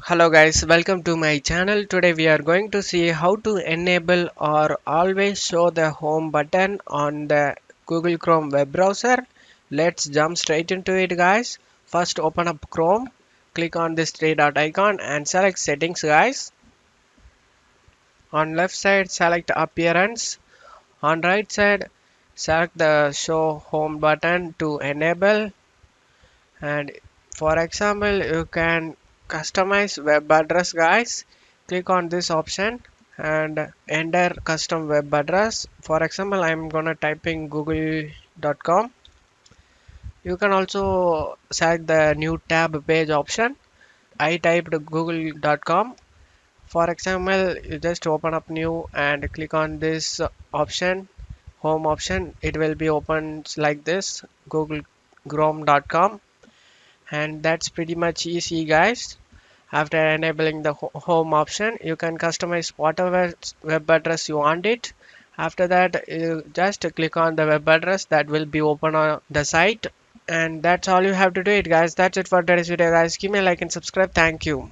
Hello guys, welcome to my channel. Today we are going to see how to enable or always show the home button on the Google Chrome web browser. Let's jump straight into it guys. First open up Chrome, click on this three dot icon and select settings guys. On left side select appearance. On right side select the show home button to enable, and for example you can customize web address guys. Click on this option and enter custom web address. For example, I'm gonna type in google.com. You can also select the new tab page option. I typed google.com. For example, you just open up new and click on this option, home option. It will be opened like this, google chrome.com. And that's pretty much easy guys. After enabling the home option, you can customize whatever web address you want it. After that, you just click on the web address that will be open on the site, and that's all you have to do it guys. That's it for today's video guys. Give me a like and subscribe. Thank you.